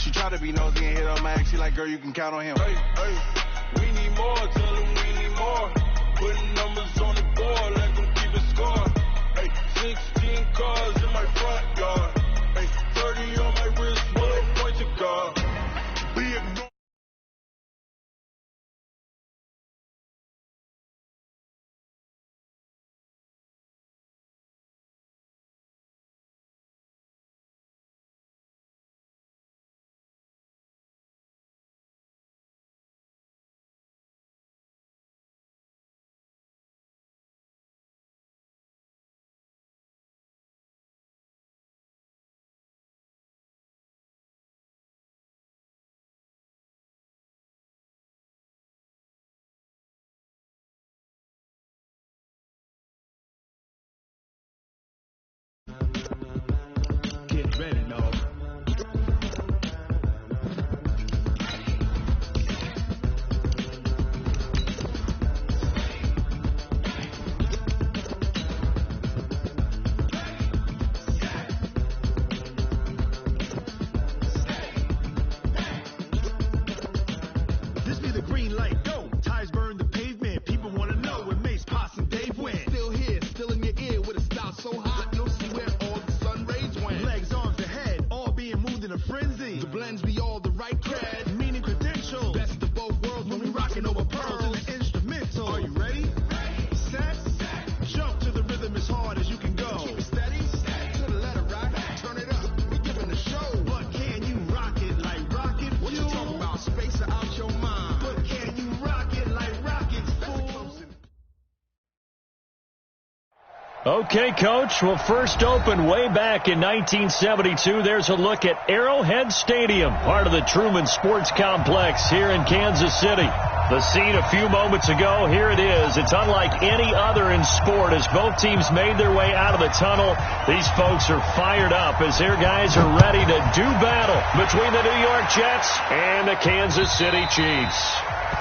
She try to be nosy and hit her max. She like, girl, you can count on him. Hey, hey, we need more. Tell them we need more. Putting numbers on the board, let them keep it score. Hey, 16 cars in my front yard. Hey, 30 on my wrist, bullet point to guard. Be ignored. Get ready, no. This be the green light, go. Tires burn the pavement. People want to know where Mace, Poss, and Dave went. Still here, still in your ear with a style so hot, you'll see where all the sun rays went. Legs, arms, and head, all being moved in a frenzy. The blends be all the right cred, meaning credentials. Best of both worlds when we rocking over pearls in the instrumental. Are you ready? Set, jump to the rhythm as hard as you can go. Keep it steady, to the letter right, turn it up, we giving a show. But can you rock it like rocket fuel? What you talking about, spacer out your mind? But can you rock it like rockets, fool? Okay, Coach. Well, first opened way back in 1972. There's a look at Arrowhead Stadium, part of the Truman Sports Complex here in Kansas City. The scene a few moments ago, here it is. It's unlike any other in sport. As both teams made their way out of the tunnel, these folks are fired up as their guys are ready to do battle between the New York Jets and the Kansas City Chiefs.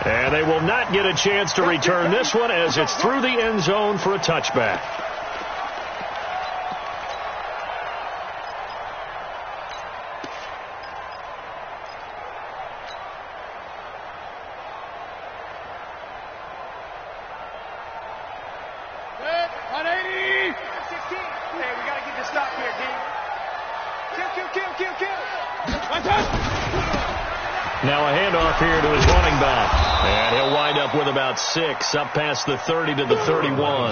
And they will not get a chance to return this one as it's through the end zone for a touchback. Now a handoff here to his running back. And he'll wind up with about 6, up past the 30 to the 31.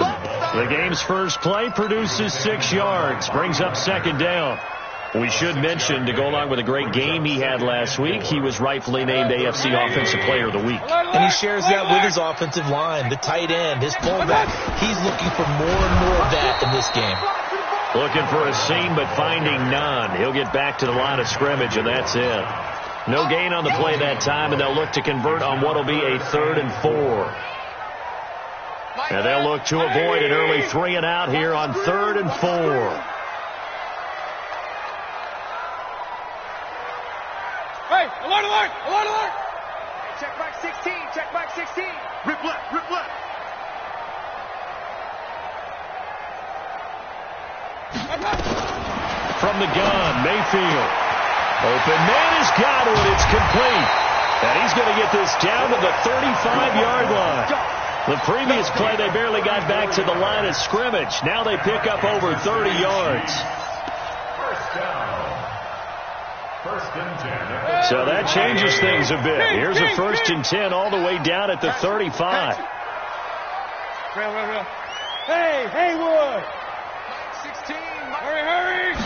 The game's first play produces 6 yards, brings up second down. We should mention, to go along with a great game he had last week, he was rightfully named AFC Offensive Player of the Week. And he shares that with his offensive line, the tight end, his fullback. He's looking for more and more of that in this game. Looking for a seam, but finding none. He'll get back to the line of scrimmage, and that's it. No gain on the play that time, and they'll look to convert on what will be a 3rd and 4. And they'll look to avoid an early 3 and out here on 3rd and 4. Hey, alert, alert, alert, alert! Check back 16, check back 16. Rip left, rip left. From the gun, Mayfield. Open man has got it. It's complete. And he's going to get this down to the 35-yard line. The previous play, they barely got back to the line of scrimmage. Now they pick up over 30 yards. So that changes things a bit. Here's a 1st and 10 all the way down at the 35. Real. Hey, Haywood! 16, hurry!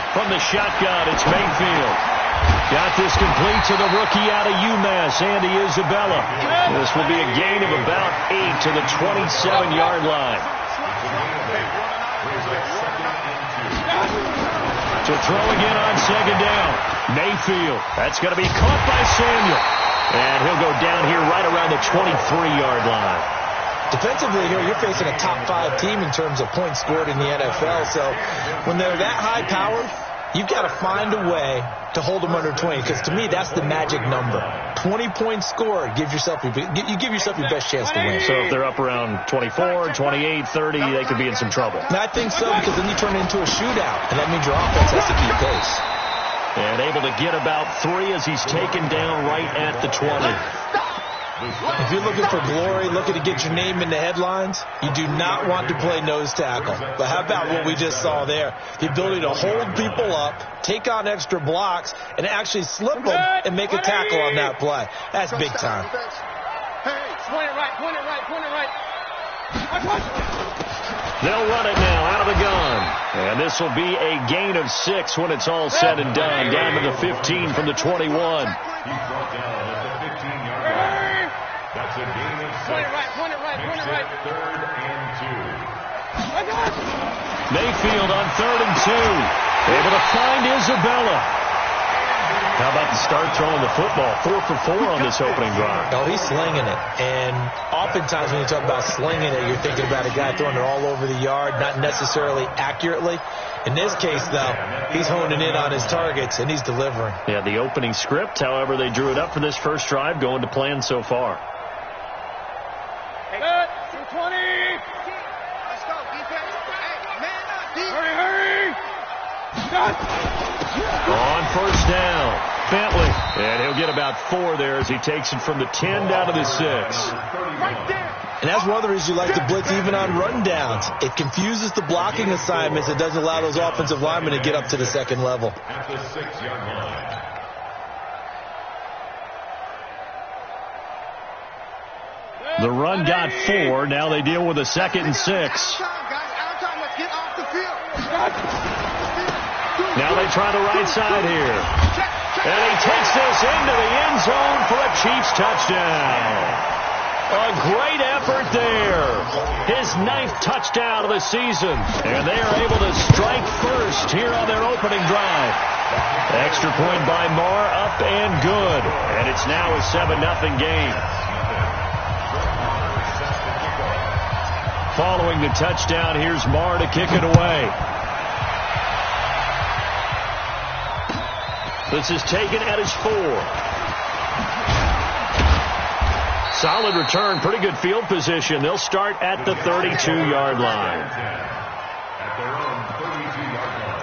From the shotgun, it's Mayfield. Got this complete to the rookie out of UMass, Andy Isabella. This will be a gain of about 8 to the 27-yard line. To throw again on second down. Mayfield. That's going to be caught by Samuel. And he'll go down here right around the 23-yard line. Defensively here, you're facing a top 5 team in terms of points scored in the NFL. So when they're that high powered, you've got to find a way to hold them under 20, because to me, that's the magic number. 20 points scored, you give yourself your best chance to win. So if they're up around 24, 28, 30, they could be in some trouble. And I think so, because then you turn it into a shootout, and that means your offense has to keep pace. And And able to get about 3 as he's taken down right at the 20. If you're looking for glory, looking to get your name in the headlines, you do not want to play nose tackle. But how about what we just saw there? The ability to hold people up, take on extra blocks, and actually slip them and make a tackle on that play. That's big time. Point it right, point it right, point it right. They'll run it now out of the gun. And this will be a gain of 6 when it's all said and done. Down to the 15 from the 21. That's a gain of 6. Point it right, point it right, point it right. 3rd and 2. Mayfield on 3rd and 2. Able to find Isabella. How about the start throwing the football? 4 for 4 on this opening drive. No, he's slinging it. And oftentimes when you talk about slinging it, you're thinking about a guy throwing it all over the yard, not necessarily accurately. In this case, though, he's honing in on his targets, and he's delivering. Yeah, the opening script, however, they drew it up for this first drive, going to plan so far. Hey, 220. Let's go, defense. Hey, man up, defense. Hurry, hurry. On first down, Bentley. And he'll get about 4 there as he takes it from the 10 down to the 6. Right there. And that's one of the reasons you like to blitz even on rundowns. It confuses the blocking assignments. It doesn't allow those offensive linemen to get up to the second level. At the 6-yard line. The run got 4. Now they deal with a 2nd and 6. Out time, let's get off the field. Now they try the right side here. And he takes this into the end zone for a Chiefs touchdown. A great effort there. His 9th touchdown of the season. And they are able to strike first here on their opening drive. Extra point by Marr, up and good. And it's now a 7-0 game. Following the touchdown, here's Marr to kick it away. This is taken at his 4. Solid return, pretty good field position. They'll start at the 32-yard line. At their own 32-yard line.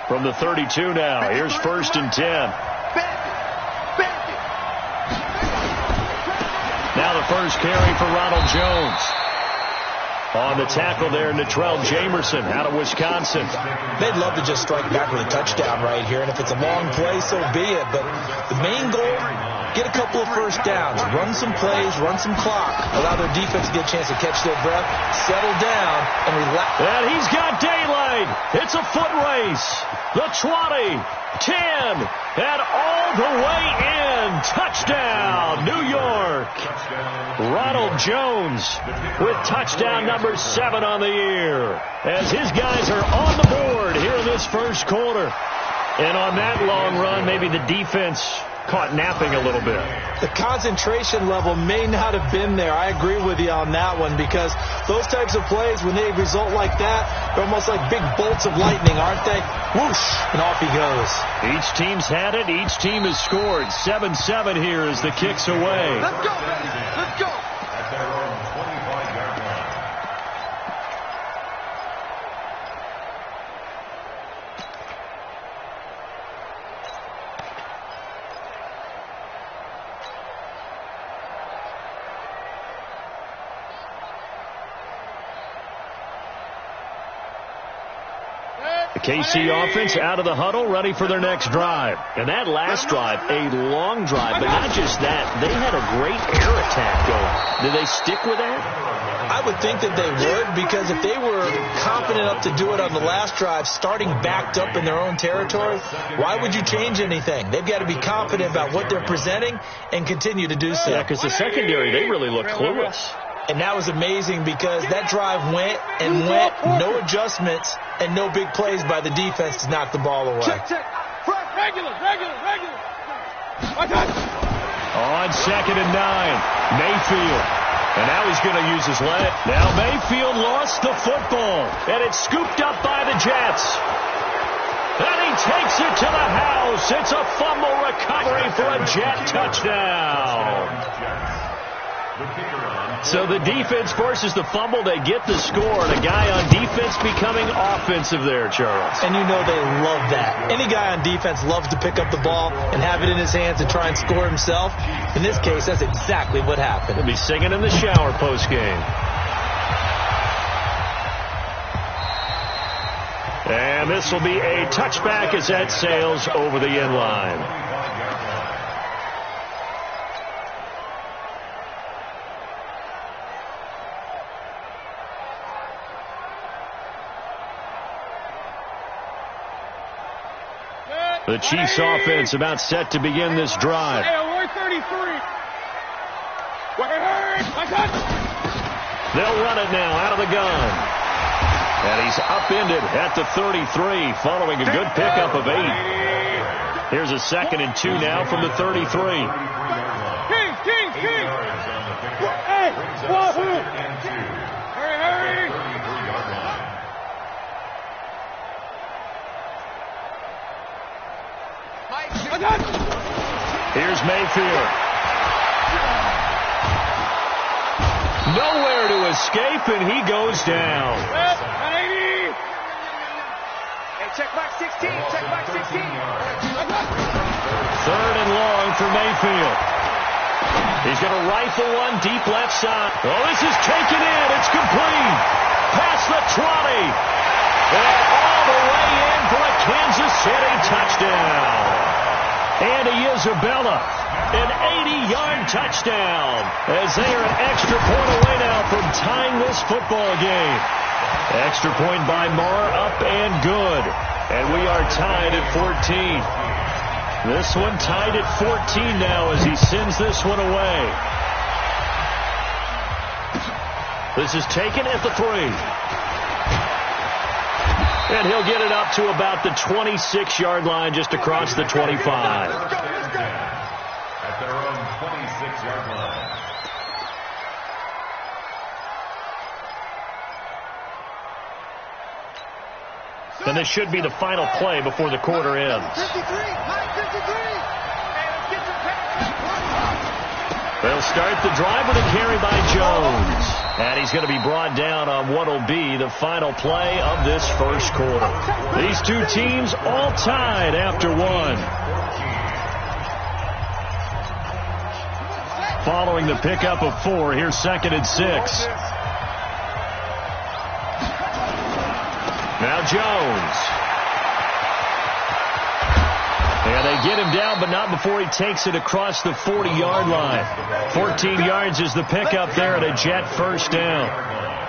From the 32 now, here's 1st and 10. Now the first carry for Ronald Jones. On the tackle there, Natrell Jamerson out of Wisconsin. They'd love to just strike back with a touchdown right here, and if it's a long play, so be it. But the main goal, get a couple of first downs, run some plays, run some clock, allow their defense to get a chance to catch their breath, settle down, and relax. And he's got daylight. It's a foot race. The 20, 10, and all the way in. Touchdown, New York. Ronald Jones with touchdown number 7 on the year. As his guys are on the board here in this first quarter. And on that long run, maybe the defense caught napping a little bit. The concentration level may not have been there. I agree with you on that one, because those types of plays, when they result like that, they're almost like big bolts of lightning, aren't they? Whoosh, and off he goes. Each team's had it. Each team has scored. 7-7 here as the kick's away. Let's go, baby. Let's go. At their own 25-yard line. The KC offense out of the huddle, ready for their next drive. And that last drive, a long drive, but not just that. They had a great air attack going. Did they stick with that? I would think that they would, because if they were confident enough to do it on the last drive, starting backed up in their own territory, why would you change anything? They've got to be confident about what they're presenting and continue to do so. Yeah, because the secondary, they really look clueless. And that was amazing, because that drive went and went, no adjustments, and no big plays by the defense to knock the ball away. Check. Regular. On 2nd and 9, Mayfield. And now he's going to use his leg. Now Mayfield lost the football, and it's scooped up by the Jets. And he takes it to the house. It's a fumble recovery for a Jet touchdown. So the defense forces the fumble. They get the score. And a guy on defense becoming offensive there, Charles. And you know they love that. Any guy on defense loves to pick up the ball and have it in his hands and try and score himself. In this case, that's exactly what happened. He'll be singing in the shower postgame. And this will be a touchback as that sails over the end line. The Chiefs offense about set to begin this drive. They'll run it now out of the gun. And he's upended at the 33 following a good pickup of 8. Here's a 2nd and 2 now from the 33. Here's Mayfield. Nowhere to escape, and he goes down. Hey, check back 16. Check back 16. 3rd and long for Mayfield. He's going to rifle one deep left side. Oh, this is taken in. It's complete. Past the 20. And all the way in for a Kansas City touchdown. Andy Isabella, an 80-yard touchdown, as they are an extra point away now from tying this football game. Extra point by Marr, up and good. And we are tied at 14. This one tied at 14 now as he sends this one away. This is taken at the 3. And he'll get it up to about the 26-yard line, just across the 25. At their own 26-yard line. And this should be the final play before the quarter ends. They'll start the drive with a carry by Jones. And he's going to be brought down on what will be the final play of this first quarter. These two teams all tied after 1. Following the pickup of 4, here's 2nd and 6. Now Jones. And they get him down, but not before he takes it across the 40-yard line. 14 yards is the pickup there, and a Jet first down.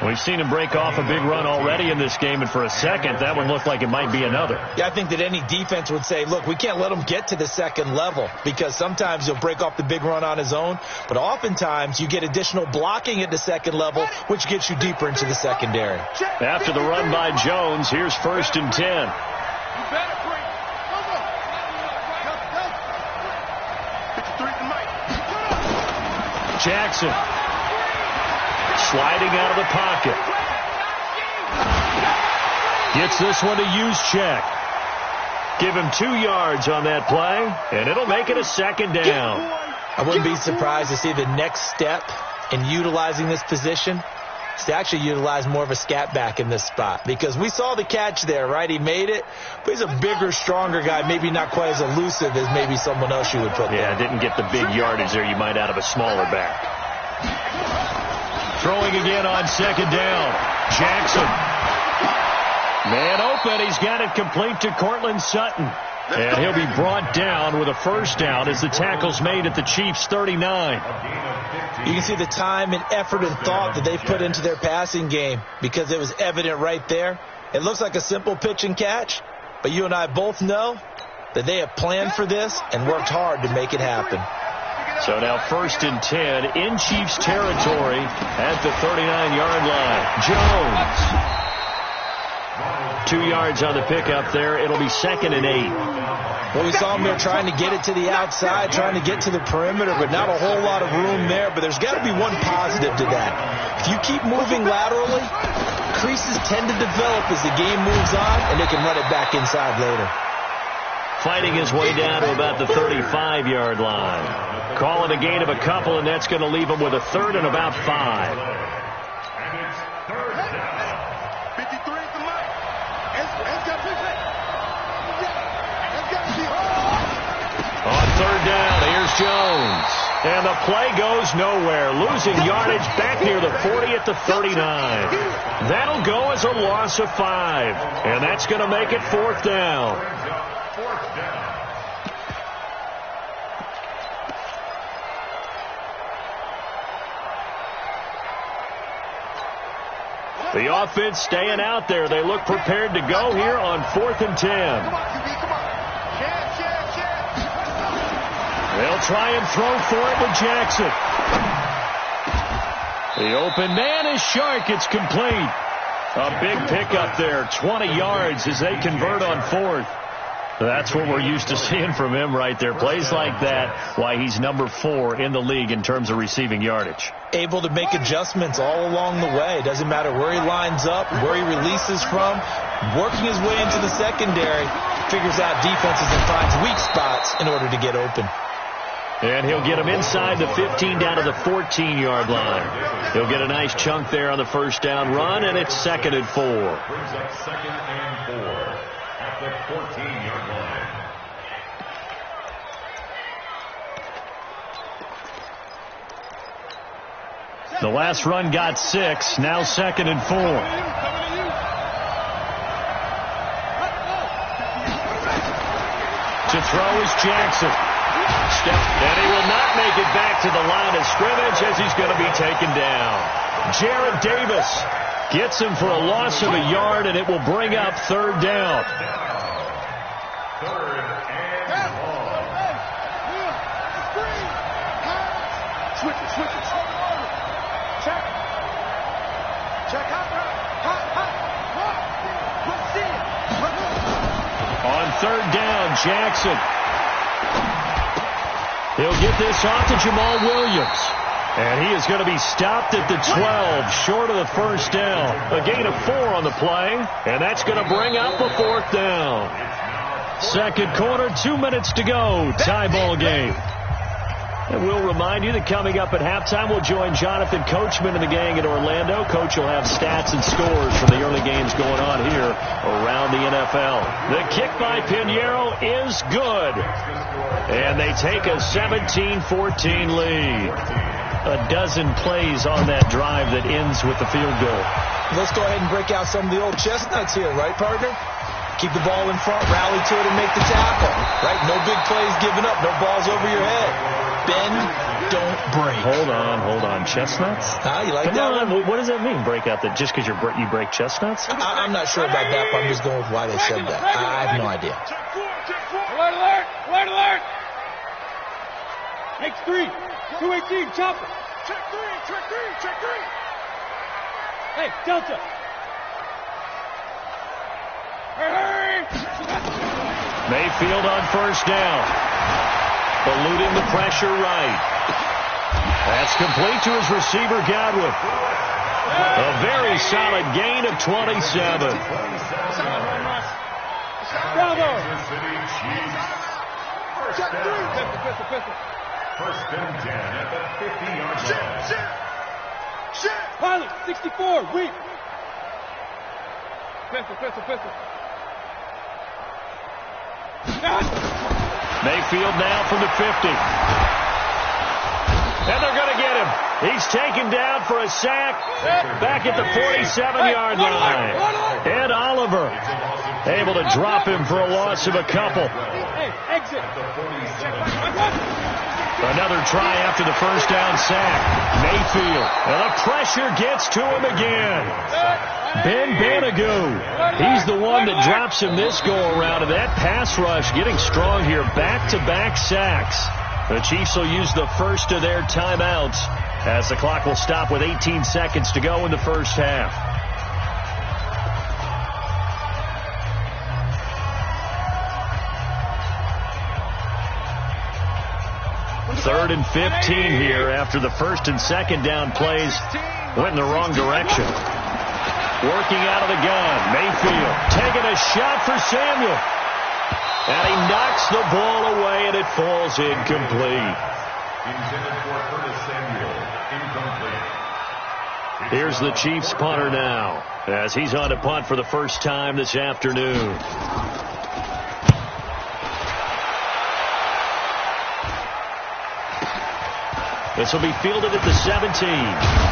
We've seen him break off a big run already in this game, and for a second, that one looked like it might be another. Yeah, I think that any defense would say, look, we can't let him get to the second level, because sometimes he'll break off the big run on his own, but oftentimes you get additional blocking at the second level, which gets you deeper into the secondary. After the run by Jones, here's 1st and 10. Jackson sliding out of the pocket. Gets this one to Juszczyk. Give him 2 yards on that play, and it'll make it a 2nd down. I wouldn't be surprised to see the next step in utilizing this position is to actually utilize more of a scat back in this spot, because we saw the catch there, right? He made it, but he's a bigger, stronger guy, maybe not quite as elusive as maybe someone else you would put there. Yeah, didn't get the big yardage there you might out of a smaller back. Throwing again on 2nd down. Jackson. Man open. He's got it complete to Cortland Sutton. And he'll be brought down with a first down as the tackle's made at the Chiefs' 39. You can see the time and effort and thought that they've put into their passing game, because it was evident right there. It looks like a simple pitch and catch, but you and I both know that they have planned for this and worked hard to make it happen. So now 1st and 10 in Chiefs territory at the 39-yard line. Jones. 2 yards on the pickup there. It'll be 2nd and 8. Well, we saw him there trying to get it to the outside, trying to get to the perimeter, but not a whole lot of room there. But there's got to be one positive to that. If you keep moving laterally, creases tend to develop as the game moves on, and they can run it back inside later. Fighting his way down to about the 35-yard line. Call it a gain of a couple, and that's going to leave him with a third and about 5. And it's third down. 53 at the line. It's got to be. On third down, here's Jones. And the play goes nowhere. Losing yardage back near the 40 at the 39. That'll go as a loss of 5. And that's going to make it fourth down. The offense staying out there. They look prepared to go here on 4th and 10. Come on, QB, come on. They'll try and throw for it with Jackson. The open man is Shark. It's complete. A big pickup there. 20 yards as they convert on 4th. That's what we're used to seeing from him right there. Plays like that, why he's number 4 in the league in terms of receiving yardage. Able to make adjustments all along the way. Doesn't matter where he lines up, where he releases from. Working his way into the secondary, figures out defenses and finds weak spots in order to get open. And he'll get him inside the 15 down to the 14-yard line. He'll get a nice chunk there on the first down run, and it's 2nd and 4. Brings up 2nd and 4 at the 14-yard line. The last run got 6. Now 2nd and 4. To throw is Jackson. And he will not make it back to the line of scrimmage as he's going to be taken down. Jared Davis gets him for a loss of a yard, and it will bring up 3rd down. 3rd and 1. Switch it. Check. Check out. On 3rd down, Jackson. He'll get this off to Jamal Williams. And he is going to be stopped at the 12, short of the first down. A gain of 4 on the play, and that's going to bring up a 4th down. Second quarter, 2 minutes to go. Tie ball game. And we'll remind you that coming up at halftime, we'll join Jonathan Coachman and the gang in Orlando. Coach will have stats and scores from the early games going on here around the NFL. The kick by Pinheiro is good. And they take a 17-14 lead. A dozen plays on that drive that ends with the field goal. Let's go ahead and break out some of the old chestnuts here, right, partner? Keep the ball in front, rally to it, and make the tackle. Right? No big plays given up, no balls over your head. Bend, don't break. Hold on. Chestnuts? You like Come that on. one? What does that mean, break out? Just because you break chestnuts? I'm not sure about that, but I'm just going with why they said that. I have no idea. Alert, alert! Makes 3. 218, chopper. Check three. Hey, Delta. Hurry! Mayfield on first down. Eluding the pressure right. That's complete to his receiver, Godwin. A very solid gain of 27. Bravo! Check 3. Pistol. First and 10 at the 50-yard line. Shit! Pilot, 64, weak. Pistol. Mayfield now from the 50. And they're going to get him. He's taken down for a sack back at the 47-yard line. Ed Oliver able to drop him for a loss of a couple. Hey, exit. Another try after the first down sack. Mayfield. And the pressure gets to him again. Ben Banagoo. He's the one that drops him this go-around. And that pass rush getting strong here. Back-to-back sacks. The Chiefs will use the first of their timeouts as the clock will stop with 18 seconds to go in the first half. Third and 15 here after the first and second down plays went in the wrong direction. Working out of the gun. Mayfield taking a shot for Samuel. And he knocks the ball away, and it falls incomplete. Intended for Curtis Samuel. Incomplete. Here's the Chiefs punter now, as he's on to punt for the first time this afternoon. This will be fielded at the 17.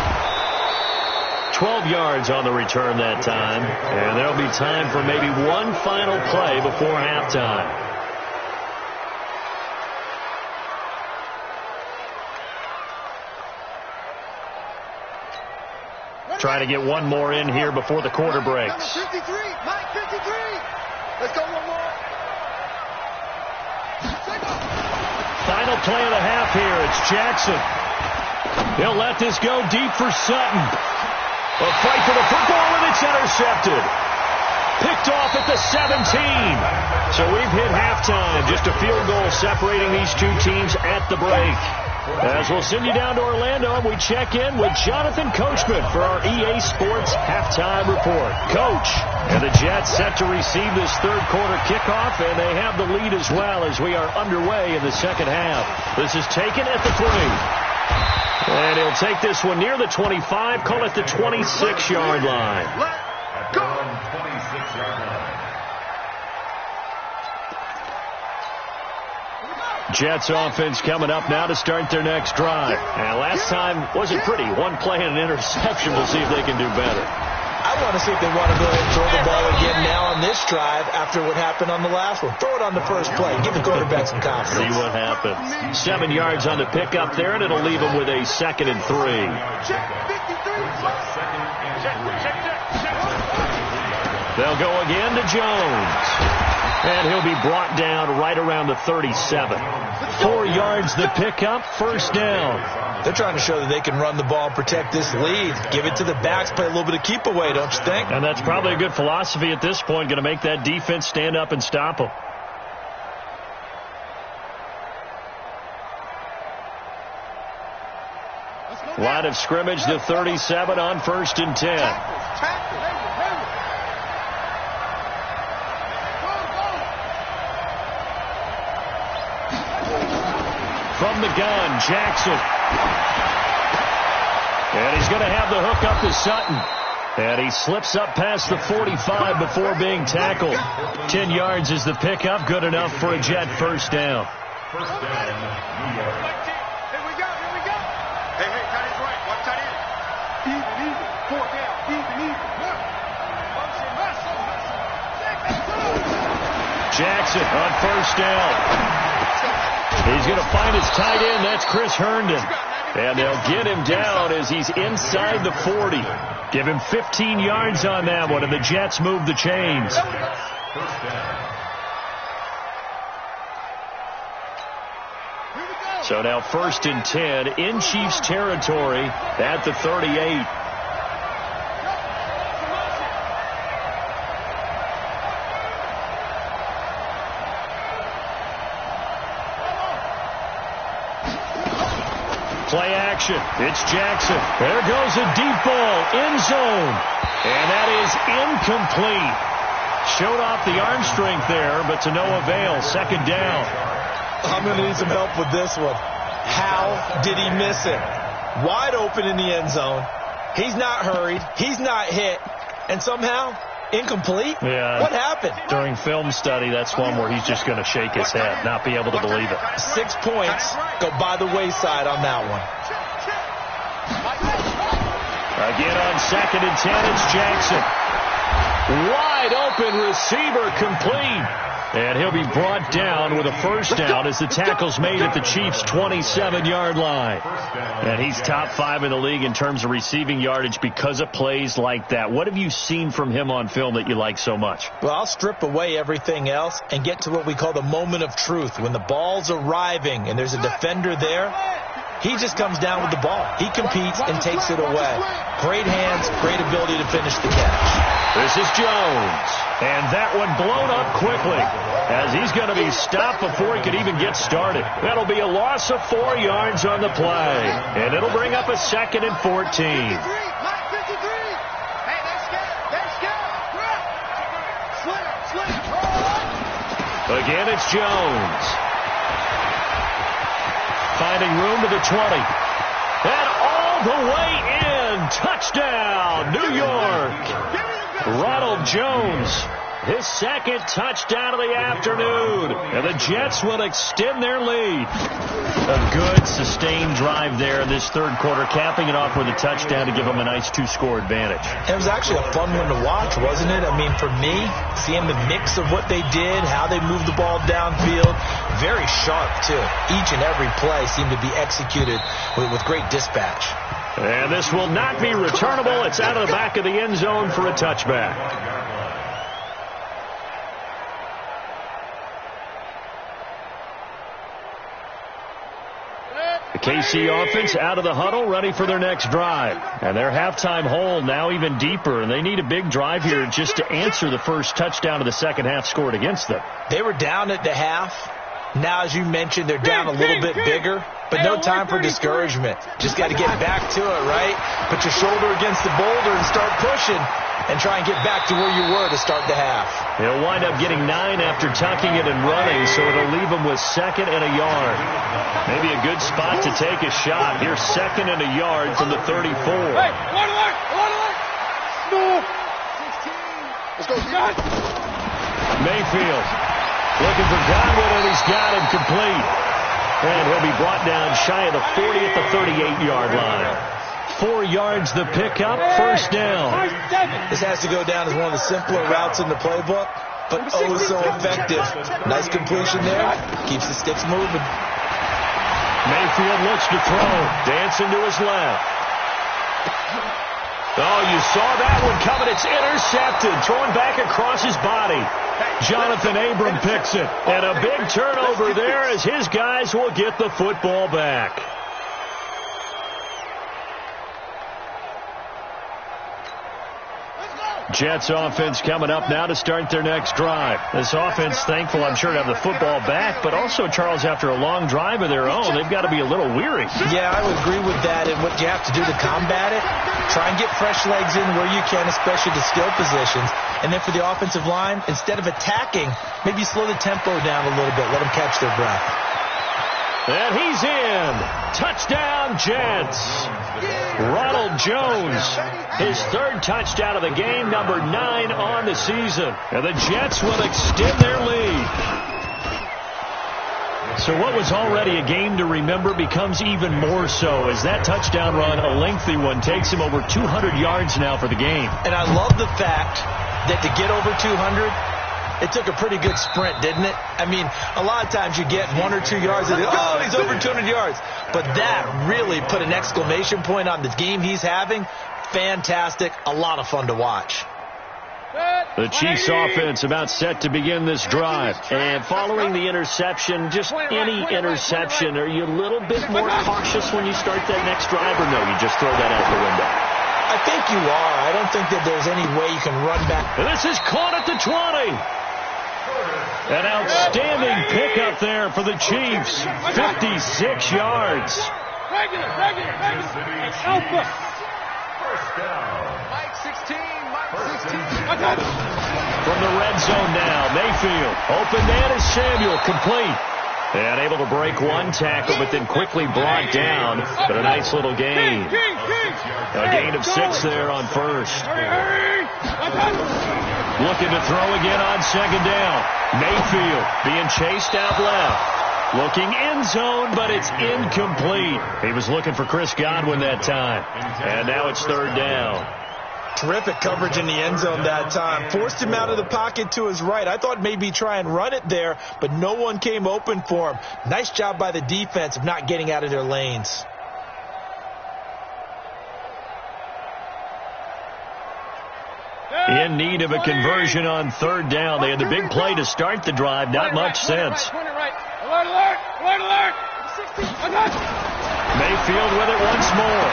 12 yards on the return that time, and there'll be time for maybe one final play before halftime. Trying to get one more in here before the quarter breaks. Number 53, Mike 53. Let's go one more. Final play of the half here. It's Jackson. He'll let this go deep for Sutton. A fight for the football, and it's intercepted. Picked off at the 17. So we've hit halftime. Just a field goal separating these two teams at the break. As we'll send you down to Orlando, and we check in with Jonathan Coachman for our EA Sports Halftime Report. Coach, and the Jets set to receive this third quarter kickoff, and they have the lead as well as we are underway in the second half. This is taken at the 3. And he'll take this one near the 25, call it the 26-yard line. At the 26-yard line. Jets offense coming up now to start their next drive. And last time wasn't pretty. One play and an interception. We'll see if they can do better. I want to see if they want to go ahead and throw the ball again now on this drive after what happened on the last one. Throw it on the first play. Give the quarterback some confidence. See what happens. 7 yards on the pickup there, and it'll leave them with a 2nd and 3. They'll go again to Jones. And he'll be brought down right around the 37. 4 yards the pickup, first down. They're trying to show that they can run the ball, protect this lead. Give it to the backs, play a little bit of keep away, don't you think? And that's probably a good philosophy at this point, going to make that defense stand up and stop them. Line of scrimmage, the 37 on 1st and 10. From the gun, Jackson. And he's going to have the hook up to Sutton. And he slips up past the 45 before being tackled. 10 yards is the pickup. Good enough for a Jet first down. First down, New York. Here we go. Hey, tight end's right. Watch tight end. Even. 4 down. Even. Jackson on first down. He's going to find his tight end. That's Chris Herndon. And they'll get him down as he's inside the 40. Give him 15 yards on that one, and the Jets move the chains. First down. So now 1st and 10 in Chiefs territory at the 38. Play action. It's Jackson. There goes a deep ball. End zone. And that is incomplete. Showed off the arm strength there, but to no avail. 2nd down. I'm going to need some help with this one. How did he miss it? Wide open in the end zone. He's not hurried. He's not hit. And somehow, incomplete? Yeah. What happened? During film study, that's one where he's just going to shake his head, not be able to believe it. 6 points go by the wayside on that one. Again on 2nd and 10, it's Jackson. Wide open receiver complete. And he'll be brought down with a first down as the tackle's made at the Chiefs' 27-yard line. And he's top 5 in the league in terms of receiving yardage because of plays like that. What have you seen from him on film that you like so much? Well, I'll strip away everything else and get to what we call the moment of truth. When the ball's arriving and there's a defender there, he just comes down with the ball. He competes and takes it away. Great hands, great ability to finish the catch. This is Jones. And that one blown up quickly as he's going to be stopped before he could even get started. That'll be a loss of 4 yards on the play. And it'll bring up a 2nd and 14. Again, it's Jones. Finding room to the 20. And all the way in. Touchdown, New York. Ronald Jones. His second touchdown of the afternoon. And the Jets will extend their lead. A good, sustained drive there in this third quarter, capping it off with a touchdown to give them a nice 2-score advantage. It was actually a fun one to watch, wasn't it? I mean, for me, seeing the mix of what they did, how they moved the ball downfield, very sharp, too. Each and every play seemed to be executed with great dispatch. And this will not be returnable. It's out of the back of the end zone for a touchback. The KC offense out of the huddle, ready for their next drive. And their halftime hole now even deeper, and they need a big drive here just to answer the first touchdown of the second half scored against them. They were down at the half. Now, as you mentioned, they're down a little bit bigger, but no time for discouragement. Just got to get back to it, right? Put your shoulder against the boulder and start pushing and try and get back to where you were to start the half. He'll wind up getting 9 after tucking it and running, so it'll leave him with 2nd and a yard. Maybe a good spot to take a shot. Here's 2nd and a yard from the 34. Hey, no. 16. Let's go, Scott. Mayfield looking for Godwin, and he's got him complete. And he'll be brought down shy of the 40 at the 38-yard line. 4 yards the pickup, first down. This has to go down as one of the simpler routes in the playbook, but oh so effective. Nice completion there. Keeps the sticks moving. Mayfield looks to throw. Dancing to his left. Oh, you saw that one coming. It's intercepted. Thrown back across his body. Jonathan Abram picks it. And a big turnover there as his guys will get the football back. Jets offense coming up now to start their next drive. This offense thankful, I'm sure, to have the football back, but also, Charles, after a long drive of their own, they've got to be a little weary. Yeah, I would agree with that, and what you have to do to combat it, try and get fresh legs in where you can, especially the skill positions. And then for the offensive line, instead of attacking, maybe slow the tempo down a little bit, let them catch their breath. And he's in. Touchdown, Jets. Ronald Jones, his 3rd touchdown of the game, number 9 on the season. And the Jets will extend their lead. So what was already a game to remember becomes even more so as that touchdown run, a lengthy one, takes him over 200 yards now for the game. And I love the fact that to get over 200, it took a pretty good sprint, didn't it? I mean, a lot of times you get 1 or 2 yards and oh, he's over 200 yards. But that really put an exclamation point on the game he's having. Fantastic. A lot of fun to watch. The Chiefs offense about set to begin this drive. And following the interception, just any interception, are you a little bit more cautious when you start that next drive, or no, you just throw that out the window? I think you are. I don't think that there's any way you can run back. And this is caught at the 20. An outstanding pickup there for the Chiefs. 56 yards. Alpha. First down. Mike 16. From the red zone now, Mayfield. Open man is Samuel, complete. And able to break one tackle, but then quickly brought down. But a nice little gain. A gain of 6 there on first. Looking to throw again on second down. Mayfield being chased out left. Looking end zone, but it's incomplete. He was looking for Chris Godwin that time. And now it's 3rd down. Terrific coverage in the end zone that time. Forced him out of the pocket to his right. I thought maybe try and run it there, but no one came open for him. Nice job by the defense of not getting out of their lanes. In need of a conversion on 3rd down. They had the big play to start the drive. Not much sense. Alert. Mayfield with it once more.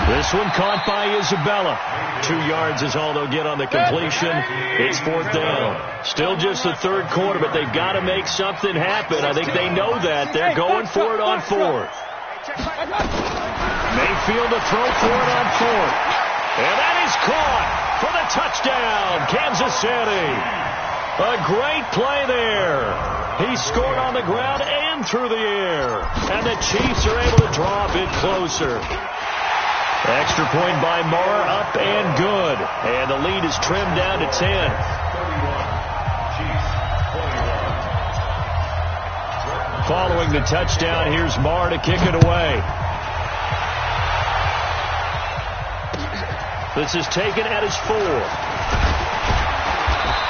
This one caught by Isabella. 2 yards is all they'll get on the completion. It's 4th down. Still just the 3rd quarter, but they've got to make something happen. I think they know that. They're going for it on 4th. Mayfield to throw for it on 4th. And that is caught for the touchdown, Kansas City. A great play there. He scored on the ground and through the air. And the Chiefs are able to draw a bit closer. Extra point by Marr, up and good. And the lead is trimmed down to 10. Following the touchdown, here's Marr to kick it away. This is taken at his 4.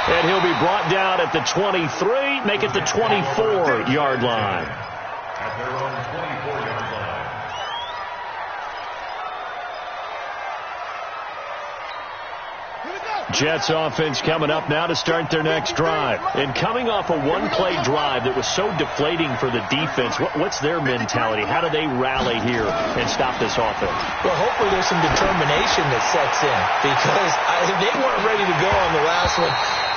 And he'll be brought down at the 23, make it the 24-yard line. At their own 24-yard line. Jets offense coming up now to start their next drive. And coming off a one-play drive that was so deflating for the defense, what's their mentality? How do they rally here and stop this offense? Well, hopefully there's some determination that sets in, because they weren't ready to go on the last one.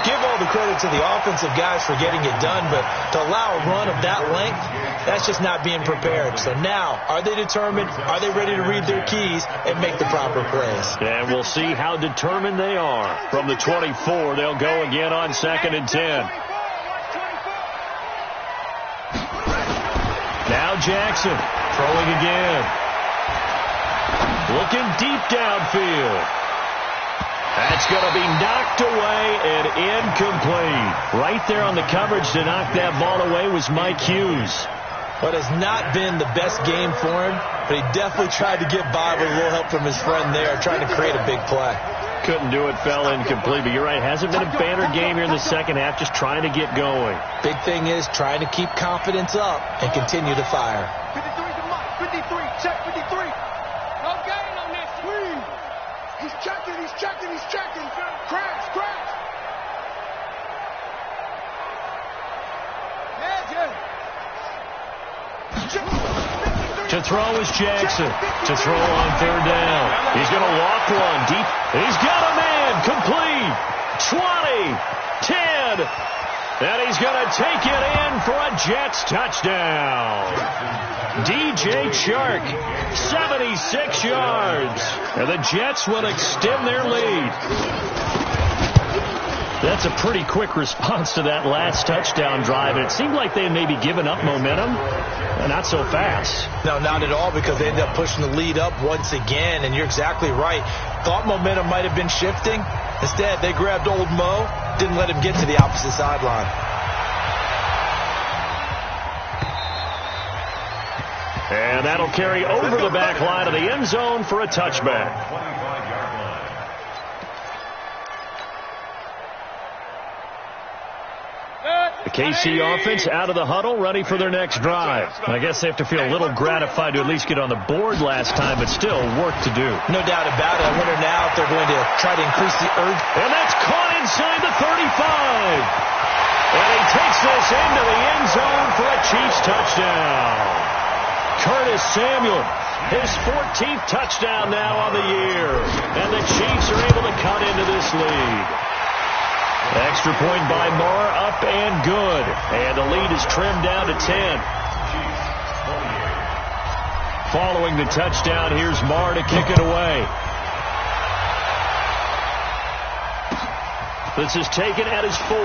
Give all the credit to the offensive guys for getting it done, but to allow a run of that length, that's just not being prepared. So now, are they determined? Are they ready to read their keys and make the proper plays? And we'll see how determined they are. From the 24, they'll go again on 2nd and 10. Now Jackson throwing again. Looking deep downfield. That's going to be knocked away and incomplete. Right there on the coverage to knock that ball away was Mike Hughes. What has not been the best game for him, but he definitely tried to get by with a little help from his friend there, trying to create a big play. Couldn't do it, fell incomplete. But you're right, hasn't been a banner game here in the second half, just trying to get going. Big thing is trying to keep confidence up and continue to fire. 53's a mark. 53. Check 53. No gain on this. Please. He's checking. He's checking. He's checking. Crash. Crash. Yeah. To throw is Jackson. To throw on 3rd down. He's going to walk one deep. He's got a man. Complete. 20. 10. And he's going to take it in for a Jets touchdown. DJ Chark, 76 yards. And the Jets will extend their lead. That's a pretty quick response to that last touchdown drive. And it seemed like they may be giving up momentum. Not so fast. No, not at all, because they ended up pushing the lead up once again. And you're exactly right. Thought momentum might have been shifting. Instead, they grabbed old Mo, didn't let him get to the opposite sideline. And that'll carry over the back line of the end zone for a touchback. The KC offense out of the huddle, ready for their next drive. I guess they have to feel a little gratified to at least get on the board last time, but still work to do. No doubt about it. I wonder now if they're going to try to increase the urge. And that's caught inside the 35. And he takes this into the end zone for a Chiefs touchdown. Curtis Samuel, his 14th touchdown now on the year. And the Chiefs are able to cut into this lead. Extra point by Marr, up and good. And the lead is trimmed down to 10. Following the touchdown, here's Marr to kick it away. This is taken at his 4.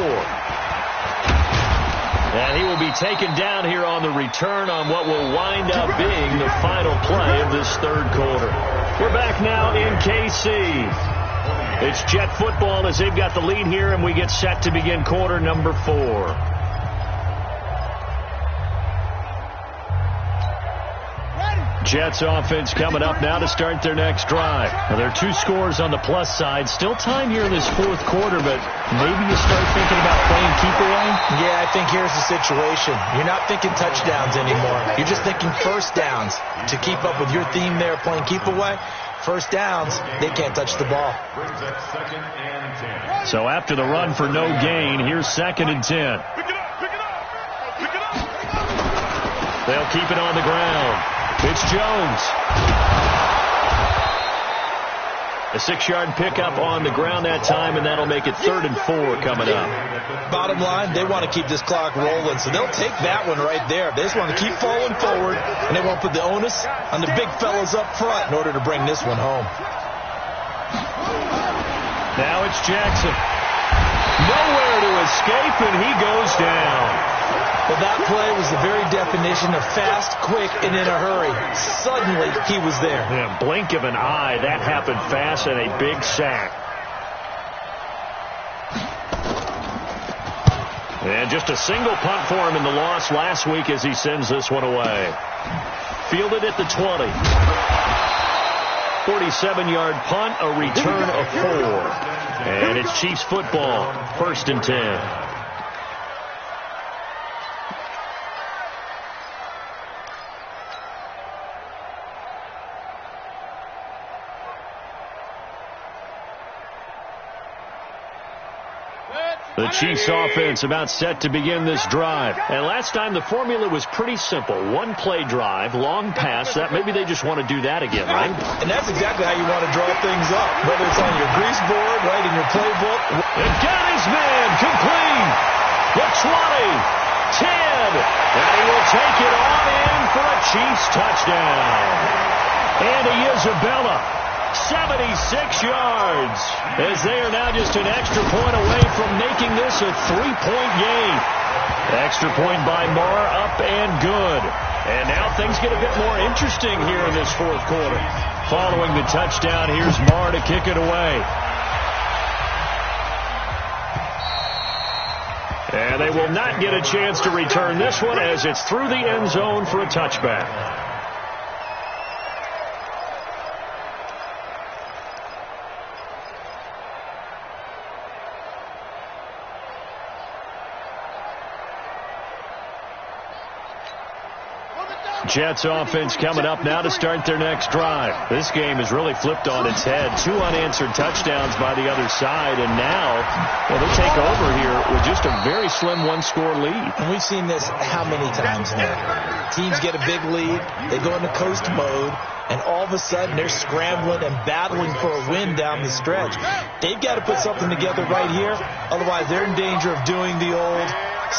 And he will be taken down here on the return on what will wind up being the final play of this third quarter. We're back now in KC. It's Jet football as they've got the lead here, and we get set to begin quarter number 4. Jets offense coming up now to start their next drive. Now, there are 2 scores on the plus side. Still time here in this fourth quarter, but maybe you start thinking about playing keep away? Yeah, I think here's the situation. You're not thinking touchdowns anymore. You're just thinking first downs. To keep up with your theme there, playing keep away, first downs, they can't touch the ball. So after the run for no gain, here's 2nd and 10. They'll keep it on the ground. It's Jones. A 6-yard pickup on the ground that time, and that'll make it 3rd and 4 coming up. Bottom line, they want to keep this clock rolling, so they'll take that one right there. They just want to keep falling forward, and they won't put the onus on the big fellas up front in order to bring this one home. Now it's Jackson. Nowhere to escape, and he goes down. Well, that play was the very definition of fast, quick, and in a hurry. Suddenly, he was there. Yeah, blink of an eye. That happened fast, and a big sack. And just a single punt for him in the loss last week as he sends this one away. Fielded at the 20. 47-yard punt, a return of 4. And it's Chiefs football, 1st and 10. The Chiefs offense about set to begin this drive. And last time the formula was pretty simple. One play drive, long pass. That maybe they just want to do that again, right? And that's exactly how you want to draw things up. Whether it's on your grease board, right, in your playbook. And got his man complete. The 20, 10. And he will take it on in for a Chiefs touchdown. Andy Isabella. 76 yards as they are now just an extra point away from making this a 3-point game. Extra point by Marr, up and good. And now things get a bit more interesting here in this 4th quarter. Following the touchdown, here's Marr to kick it away. And they will not get a chance to return this one as it's through the end zone for a touchback. Jets offense coming up now to start their next drive. This game has really flipped on its head. 2 unanswered touchdowns by the other side, and now they take over here with just a very slim 1-score lead. And we've seen this how many times now? Teams get a big lead, they go into coast mode, and all of a sudden they're scrambling and battling for a win down the stretch. They've got to put something together right here, otherwise they're in danger of doing the old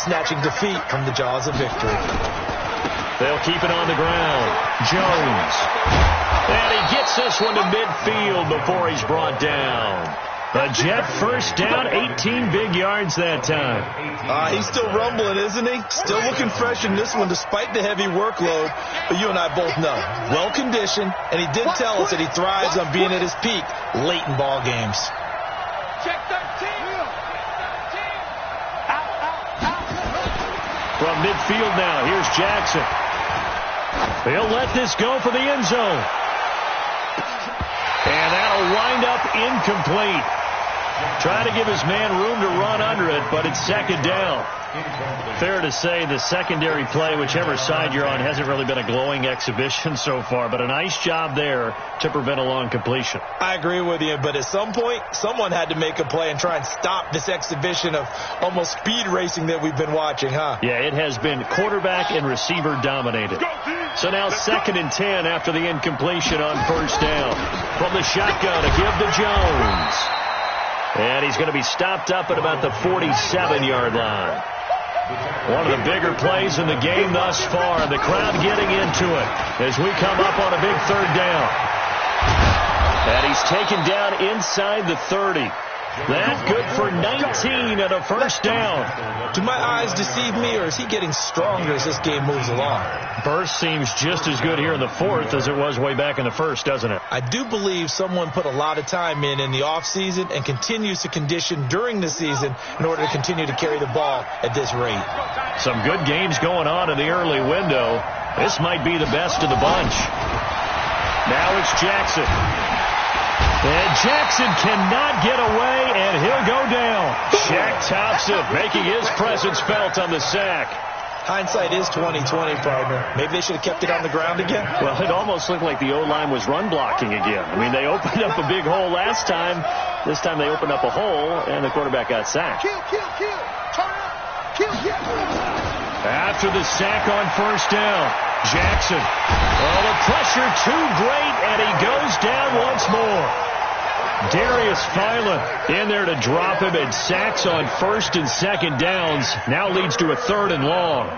snatching defeat from the jaws of victory. They'll keep it on the ground. Jones. And he gets this one to midfield before he's brought down. A Jet first down, 18 big yards that time. He's still rumbling, isn't he? Still looking fresh in this one despite the heavy workload. But you and I both know, well-conditioned, and he did tell us that he thrives on being at his peak late in ball games. Check 13. From midfield now, here's Jackson. He'll let this go for the end zone. And that'll wind up incomplete. Trying to give his man room to run under it, but it's 2nd down. Fair to say the secondary play, whichever side you're on, hasn't really been a glowing exhibition so far, but a nice job there to prevent a long completion. I agree with you, but at some point, someone had to make a play and try and stop this exhibition of almost speed racing that we've been watching, huh? Yeah, it has been quarterback and receiver dominated. So now 2nd and 10 after the incompletion on 1st down. From the shotgun to give to Jones. And he's going to be stopped up at about the 47-yard line. One of the bigger plays in the game thus far. The crowd getting into it as we come up on a big 3rd down. And he's taken down inside the 30. That good for 19 and a 1st down. Do my eyes deceive me, or is he getting stronger as this game moves along? Burst seems just as good here in the 4th as it was way back in the 1st, doesn't it? I do believe someone put a lot of time in the offseason and continues to condition during the season in order to continue to carry the ball at this rate. Some good games going on in the early window. This might be the best of the bunch. Now it's Jackson. And Jackson cannot get away, and he'll go down. Shaq Thompson making his presence felt on the sack. Hindsight is 20/20, partner. Maybe they should have kept it on the ground again. Well, it almost looked like the O-line was run blocking again. I mean, they opened up a big hole last time. This time they opened up a hole, and the quarterback got sacked. Kill. Turn up. Kill. After the sack on 1st down, Jackson. Oh, the pressure too great, and he goes down once more. Darius Philo in there to drop him, and sacks on 1st and 2nd downs now leads to a 3rd and long.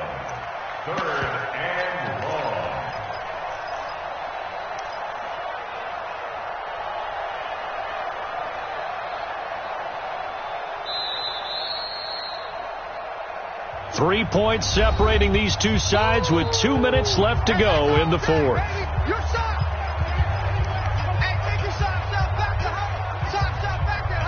3 points separating these two sides with 2 minutes left to go in the fourth. Your shot. Hey, take your shot, stop back to home. Shot back there,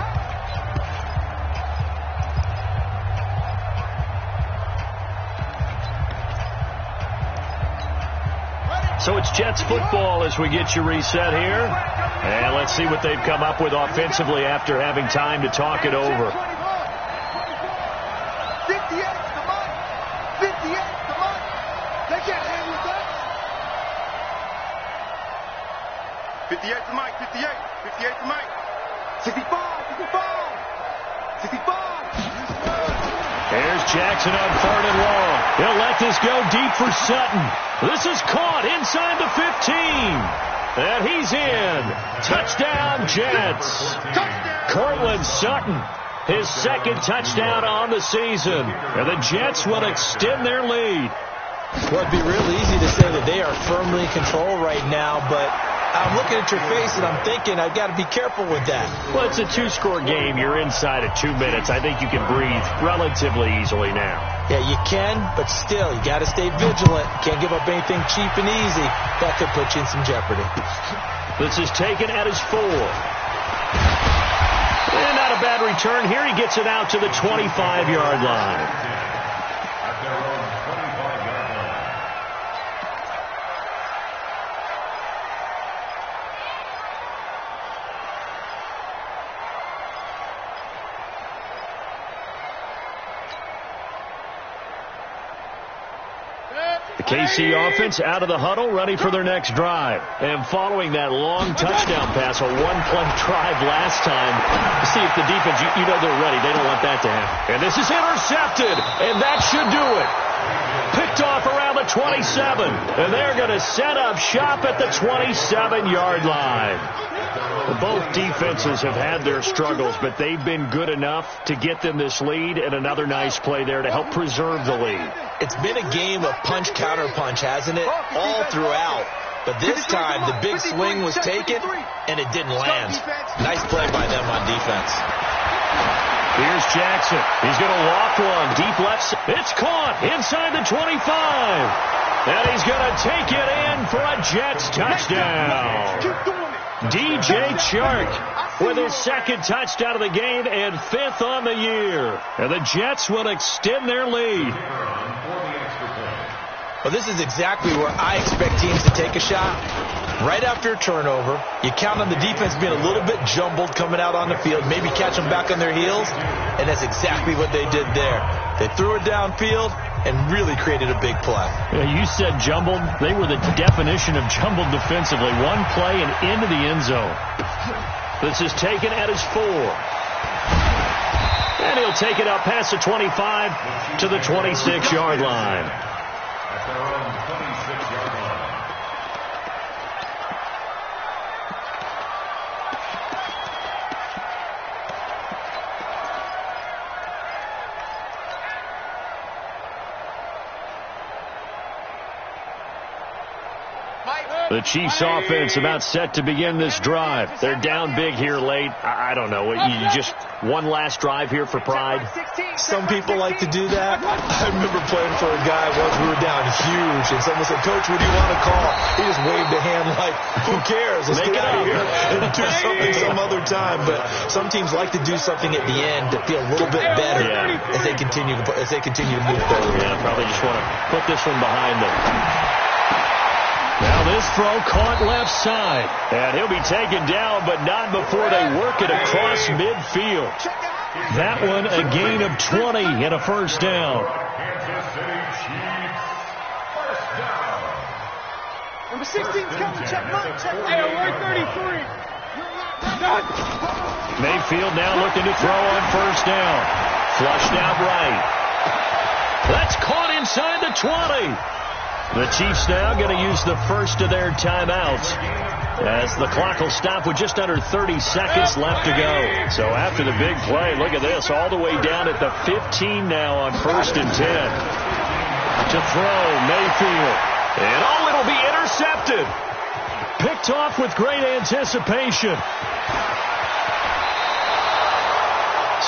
So it's Jets football as we get you reset here. And let's see what they've come up with offensively after having time to talk it over. 58 to Mike. 58 to Mike. They can't hang with that. 58 to Mike. 58. 58 to Mike. 65. 65. 65. Here's Jackson on 3rd and long. He'll let this go deep for Sutton. This is caught inside the 15. And he's in. Touchdown, Jets. Cortland Sutton, his second touchdown on the season. And the Jets will extend their lead. Well, it'd be real easy to say that they are firmly in control right now, but I'm looking at your face and I'm thinking I've got to be careful with that. Well, it's a 2-score game. You're inside of 2 minutes. I think you can breathe relatively easily now. Yeah, you can, but still, you got to stay vigilant. Can't give up anything cheap and easy. That could put you in some jeopardy. This is taken at his 4. And not a bad return here. He gets it out to the 25-yard line. The KC offense out of the huddle, ready for their next drive. And following that long touchdown pass, a one-play drive last time, see if the defense, you know they're ready. They don't want that to happen. And this is intercepted, and that should do it. Picked off around the 27, and they're going to set up shop at the 27-yard line. Both defenses have had their struggles, but they've been good enough to get them this lead, and another nice play there to help preserve the lead. It's been a game of punch-counter-punch, hasn't it? All throughout. But this time, the big swing was taken, and it didn't land. Nice play by them on defense. Here's Jackson. He's going to loft one. Deep left. It's caught inside the 25. And he's going to take it in for a Jets touchdown. DJ Chark with his second touchdown of the game and 5th on the year. And the Jets will extend their lead. Well, this is exactly where I expect teams to take a shot. Right after a turnover, you count on the defense being a little bit jumbled coming out on the field, maybe catch them back on their heels, and that's exactly what they did there. They threw it downfield and really created a big play. You said jumbled. They were the definition of jumbled defensively. One play and into the end zone. This is taken at his 4. And he'll take it up past the 25 to the 26-yard line. At their own 26-yard line. The Chiefs offense about set to begin this drive. They're down big here late. I don't know. You just one last drive here for pride. Some people like to do that. I remember playing for a guy once we were down huge, and someone said, "Coach, what do you want to call?" He just waved a hand like, "Who cares? Let's get out of here and do something some other time." But some teams like to do something at the end to feel a little bit better as they continue to move forward. Yeah, probably just want to put this one behind them. Now this throw caught left side. And he'll be taken down, but not before they work it across midfield. That one a gain of 20 and a first down. Kansas City Chiefs, first down. Number 16's coming. Check Mike. Check Mike. Hey, 133. Mayfield now looking to throw on first down. Flushed out right. That's caught inside the 20. The Chiefs now going to use the first of their timeouts as the clock will stop with just under 30 seconds left to go. So after the big play, look at this, all the way down at the 15 now on 1st and 10. To throw, Mayfield. And it'll be intercepted. Picked off with great anticipation.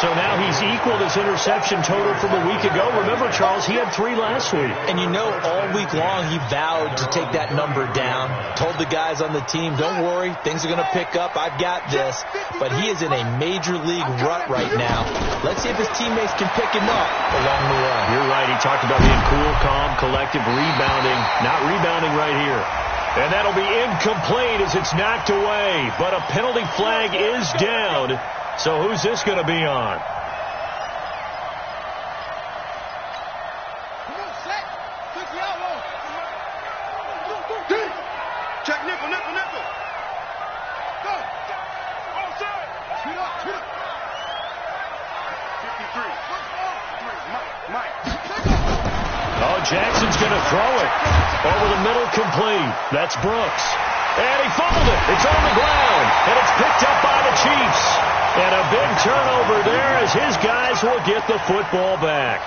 So now he's equaled his interception total from a week ago. Remember, Charles, he had 3 last week. And you know, all week long he vowed to take that number down. Told the guys on the team, don't worry, things are going to pick up. I've got this. But he is in a major league rut right now. Let's see if his teammates can pick him up along the way. You're right. He talked about being cool, calm, collective, rebounding. Not rebounding right here. And that'll be incomplete as it's knocked away. But a penalty flag is down. So who's this going to be on? Come on, set. Look the elbow. Check nickel, nickel, nickel. Go. Offside. Speed up, speed up. 53. Mike. Oh, Jackson's going to throw it. Over the middle, complete. That's Brooks. And he fumbled it. It's on the ground. And it's picked up by the Chiefs. And a big turnover there as his guys will get the football back.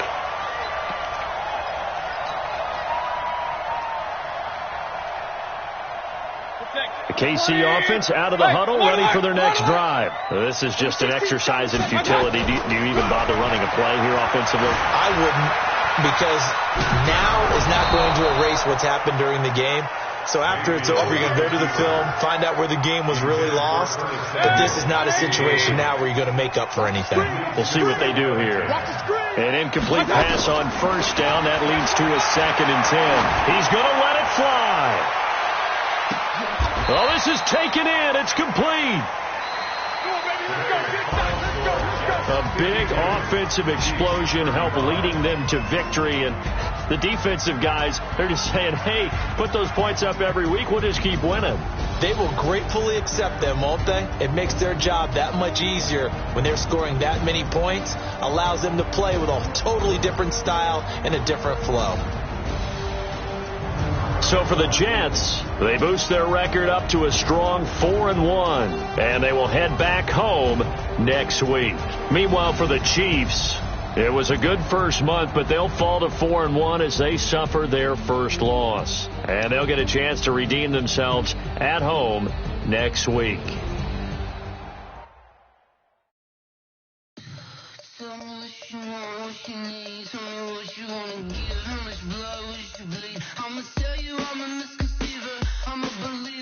The KC offense out of the huddle, ready for their next drive. This is just an exercise in futility. Do you even bother running a play here offensively? I wouldn't, because now is not going to erase what's happened during the game. So after it's over, you're going to go to the film, find out where the game was really lost. But this is not a situation now where you're going to make up for anything. We'll see what they do here. An incomplete pass on first down. That leads to a 2nd and 10. He's going to let it fly. Oh, this is taken in. It's complete. A big offensive explosion helped leading them to victory. And the defensive guys, they're just saying, hey, put those points up every week. We'll just keep winning. They will gratefully accept them, won't they? It makes their job that much easier when they're scoring that many points. Allows them to play with a totally different style and a different flow. So for the Jets, they boost their record up to a strong 4-1, and they will head back home next week. Meanwhile, for the Chiefs, it was a good first month, but they'll fall to 4-1 as they suffer their first loss. And they'll get a chance to redeem themselves at home next week. I'ma tell you I'm a misconceiver. I'm a believer.